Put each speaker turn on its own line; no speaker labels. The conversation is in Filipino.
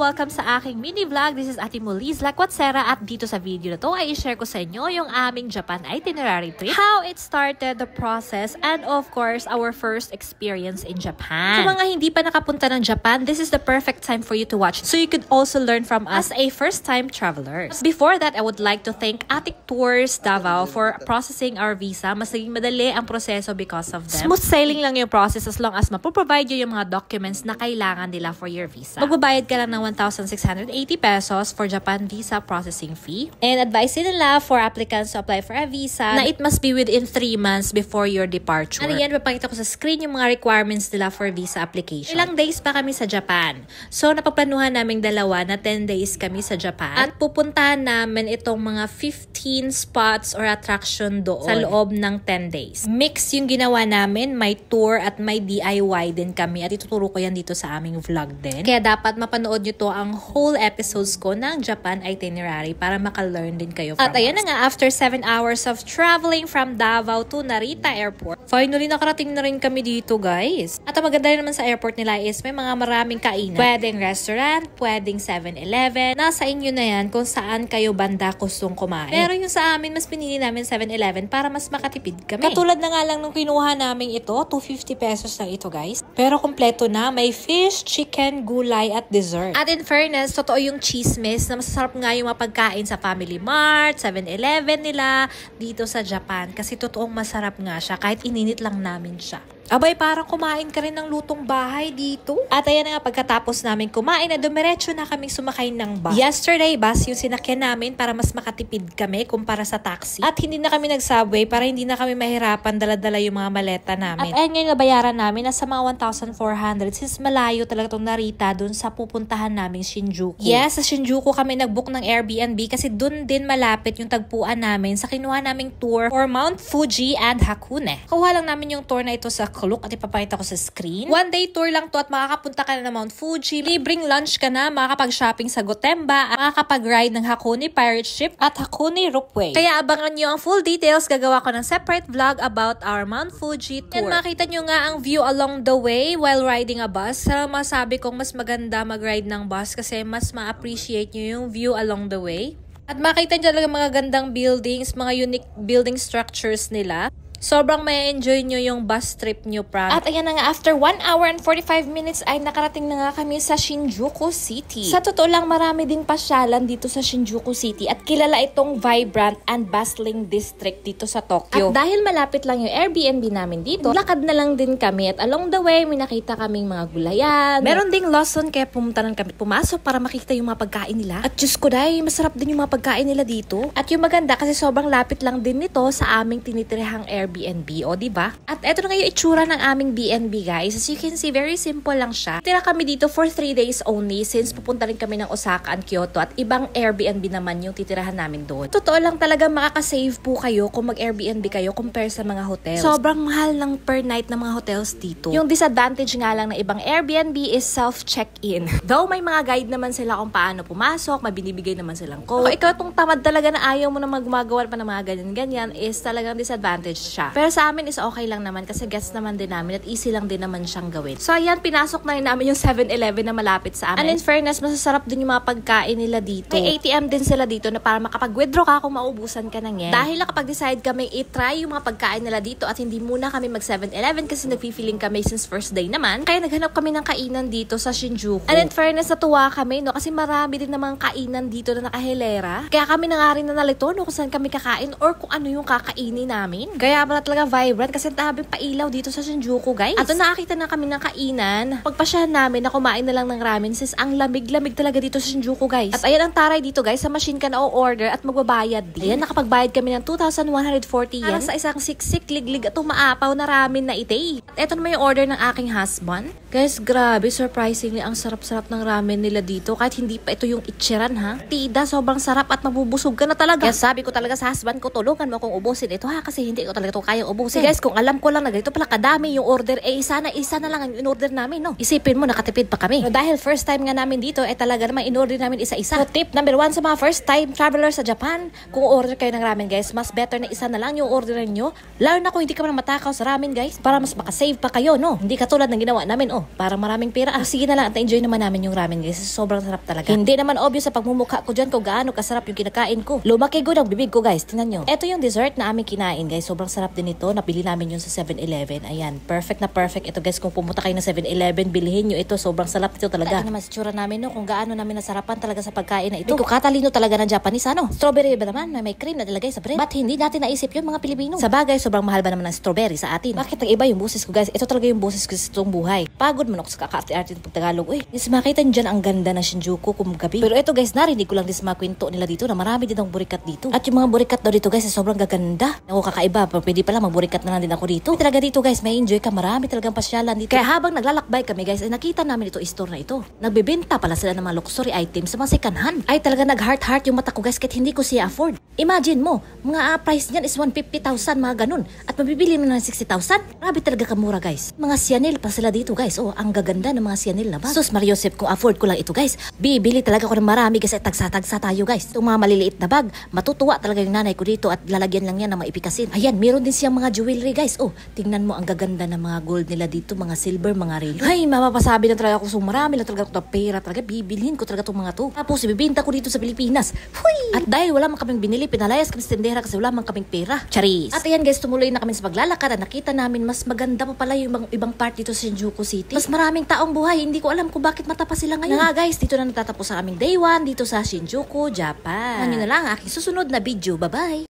welcome sa aking mini vlog. This is Ate Molly's Lakwatserra at dito sa video na to ay i-share ko sa inyo yung aming Japan itinerary trip, how it started, the process, and of course, our first experience in Japan. Sa mga hindi pa nakapunta ng Japan, this is the perfect time for you to watch so you could also learn from us a first-time travelers. Before that, I would like to thank Atik Tours Davao for processing our visa. Mas naging madali ang proseso because of them. Smooth sailing lang yung process as long as mapoprovide yung mga documents na kailangan nila for your visa. Magbabayad ka lang ng 1,680 pesos for Japan visa processing fee. And advice nila for applicants to apply for a visa na it must be within 3 months before your departure. Ano yan, papakita ko sa screen yung mga requirements nila for visa application. Ilang days pa kami sa Japan. So, napagplanuhan naming dalawa na 10 days kami sa Japan. At pupuntahan namin itong mga 15 spots or attraction doon sa loob ng 10 days. Mix yung ginawa namin, may tour at may DIY din kami. At ituturo ko yan dito sa aming vlog din. Kaya dapat mapanood nyo to ang whole episodes ko ng Japan itinerary para maka-learn din kayo from us. At ayan na nga, after 7 hours of traveling from Davao to Narita Airport, finally nakarating na rin kami dito, guys. At ang maganda rin naman sa airport nila is may mga maraming kainan. Pwedeng restaurant, pwedeng 7-Eleven. Nasa inyo na yan kung saan kayo banda gustong kumain. Pero yung sa amin, mas pinili namin 7-Eleven para mas makatipid kami. Katulad na nga lang nung kinuha namin ito, 250 pesos lang ito, guys. Pero kompleto na, may fish, chicken, gulay at dessert. At in fairness, totoo yung chismis na masasarap nga yung mga pagkain sa Family Mart, 7-Eleven nila dito sa Japan. Kasi totoong masarap nga siya kahit ininit lang namin siya. Abay, parang kumain ka rin ng lutong bahay dito. At ayan nga, pagkatapos namin kumain, na dumiretso na kaming sumakay ng bus. Yesterday, bus yung sinakyan namin para mas makatipid kami kumpara sa taxi. At hindi na kami nag-subway para hindi na kami mahirapan dala-dala yung mga maleta namin. At ayan nga yung nabayaran namin, nasa mga 1,400 since malayo talaga itong Narita dun sa pupuntahan naming Shinjuku. Yes, sa Shinjuku kami nag-book ng Airbnb kasi dun din malapit yung tagpuan namin sa kinuha naming tour for Mount Fuji and Hakone. Kuha lang namin yung tour na ito sa Klook at ipapakita ko sa screen. 1 day tour lang to at makakapunta ka na ng Mount Fuji. Libreng lunch ka na, makakapag-shopping sa Gotemba, at makakapag-ride ng Hakone Pirate Ship at Hakone Ropeway. Kaya abangan nyo ang full details. Gagawa ko ng separate vlog about our Mount Fuji tour. And makita nyo nga ang view along the way while riding a bus. Masabi kong mas maganda mag-ride ng bus kasi mas ma-appreciate nyo yung view along the way. At makita nyo talaga mga gandang buildings, mga unique building structures nila. Sobrang may enjoy nyo yung bus trip nyo, promise. At ayan na nga, after 1 hour and 45 minutes ay nakarating na nga kami sa Shinjuku City. Sa totoo lang, marami ding pasyalan dito sa Shinjuku City at kilala itong vibrant and bustling district dito sa Tokyo. At dahil malapit lang yung Airbnb namin dito, lakad na lang din kami at along the way, may nakita kaming mga gulayan. Meron ding Lawson kaya pumunta na kami pumasok para makita yung mga pagkain nila. At Diyos ko dahil, masarap din yung mga pagkain nila dito. At yung maganda kasi sobrang lapit lang din nito sa aming tinitirehang Airbnb, o diba? At eto na nga yung itsura ng aming BNB, guys. As you can see, very simple lang siya. Tira kami dito for 3 days only since pupunta rin kami ng Osaka and Kyoto at ibang Airbnb naman yung titirahan namin doon. Totoo lang talaga makakasave po kayo kung mag-Airbnb kayo compare sa mga hotels. Sobrang mahal ng per night ng mga hotels dito. Yung disadvantage nga lang ng ibang Airbnb is self-check-in. Though may mga guide naman sila kung paano pumasok, may binibigay naman silang code. Kung ikaw itong tamad talaga na ayaw mo na gumagawa pa ng mga ganyan-ganyan is talagang disadvantage siya. Pero sa amin is okay lang naman kasi guest naman din namin at easy lang din naman siyang gawin. So ayan, pinasok na rin namin yung 7-Eleven na malapit sa amin. And in fairness, masasarap din yung mga pagkain nila dito. May ATM din sila dito na para makapag-withdraw ka kung maubusan ka ng yen. Dahil nakapag-decide kami i-try yung mga pagkain nila dito at hindi muna kami mag 7-Eleven kasi nag-feeling kami since first day naman. Kaya naghanap kami ng kainan dito sa Shinjuku. And in fairness, natuwa kami, no? Kasi marami din namang kainan dito na nakahilera. Kaya kami na nga rin na nalito, no? Kung saan kami kakain or kung ano yung kakainin namin. Kaya pala talaga vibrant kasi tabing pailaw dito sa Shinjuku, guys. At nakakita na kami ng kainan. Pagpasyahan namin na kumain na lang ng ramen since ang lamig-lamig talaga dito sa Shinjuku, guys. At ayan ang taray dito, guys. Sa machine ka na o-order at magbabayad din. Ayan, nakapagbayad kami ng 2,140 yen. Para sa isang siksik, liglig at umaapaw na ramen na ite. At eto naman yung order ng aking husband. Guys, grabe, surprisingly, ang sarap-sarap ng ramen nila dito. Kahit hindi pa ito yung ichiran, ha? Tida, sobrang sarap at mabubusog ka na talaga. Kaya sabi ko talaga sa husband ko, tulungan mo kung ubusin ito, ha? Kasi hindi ko talaga to kayang ubusin. Guys, kung alam ko lang na ganito pala kadami yung order, isa na lang ang in-order namin, no? Isipin mo, nakatipid pa kami. No, dahil first time nga namin dito, talaga naman in-order namin isa-isa. So, tip number 1 sa mga first time traveler sa Japan, kung order kayo ng ramen, guys, mas better na isa na lang yung orderin nyo. Lalo na kung hindi ka man matakaw sa ramen, guys, para mas makasave pa kayo, no? Hindi katulad ng ginawa namin, parang maraming pera. Sige na lang, at enjoy naman namin yung ramen, guys. Sobrang sarap talaga. Hindi naman obvious sa pagmumukha ko dyan kung gaano kasarap yung kinakain ko. Lumaki ko ng bibig ko, guys. Tingnan nyo. Ito yung dessert na aming kinain, guys. Sobrang sarap din ito. Nabili namin yun sa 7-Eleven. Ayan, perfect na perfect. Ito, guys, kung pumunta kayo na 7-Eleven, bilhin nyo ito. Sobrang sarap ito talaga. Ano naman si tsura namin, no? Kung gaano namin nasarapan talaga sa pagkain na ito. Hindi ko katalino talaga ng Japanese, ano? Strawberry ba naman? May cream na nilagay sa bread. Ba't hindi natin naisip yun, mga Pilipino? Sa bagay, sobrang mahal ba naman ng strawberry sa atin? Bakit nag-iba yung boses ko, guys? Ito talaga yung boses ko sa itong buhay. Pagod man ako sa kakaarte-arte ng pagtagalog. Guys, makita nyo dyan ang ganda ng Shinjuku kung gabi. Pero ito, guys, narinig ko lang din sa mga kwento nila dito na marami din ang burikat dito. At yung mga burikat daw dito, guys, sobrang gaganda. Ako kakaiba, pero pwede pala magburikat na lang din ako dito. Talaga dito, guys, may enjoy ka. Marami talagang pasyalan dito. Kaya habang naglalakbay kami, guys, ay nakita namin ito store na ito. Nagbebenta pala sila ng mga luxury items sa mga second hand. Ay talaga nag-heart yung mata ko, guys, kahit hindi ko siya afford. Imagine mo, mga price niyan is 150,000, mga ganun. At mabibili mo na ng 60,000. Grabe talaga kamura, guys. Mga Sianel pa sila dito, guys. Ang gaganda ng mga Sianel na bag. Sus, Mariosep, kung afford ko lang ito, guys, bibili talaga ako ng marami, kasi tagsa-tagsa tayo, guys. Itong mga maliliit na bag, matutuwa talaga yung nanay ko dito at lalagyan lang yan ng mga ipikasin. Ayan, meron din siyang mga jewelry, guys. Tingnan mo ang gaganda ng mga gold nila dito, mga silver, mga relo. Ay, mapapasabi na talaga ako, so marami na talaga ito pera talaga, bibilhin ko talaga itong mga to. Tapos, ibibinta ko dito sa Pilipinas. Huy! At dahil wala man kaming binili, pinalayas kami sa tindera kasi wala man kaming pera. Charis! At ayan, guys, tumuloy na kami sa paglalakad at nakita namin mas maganda pa pala yung ibang part dito sa Shinjuku City. Mas maraming taong buhay. Hindi ko alam kung bakit matapa sila ngayon. Nga, guys, dito na natatapos ang aming day 1 dito sa Shinjuku, Japan. Ano na lang aking susunod na video. Bye-bye!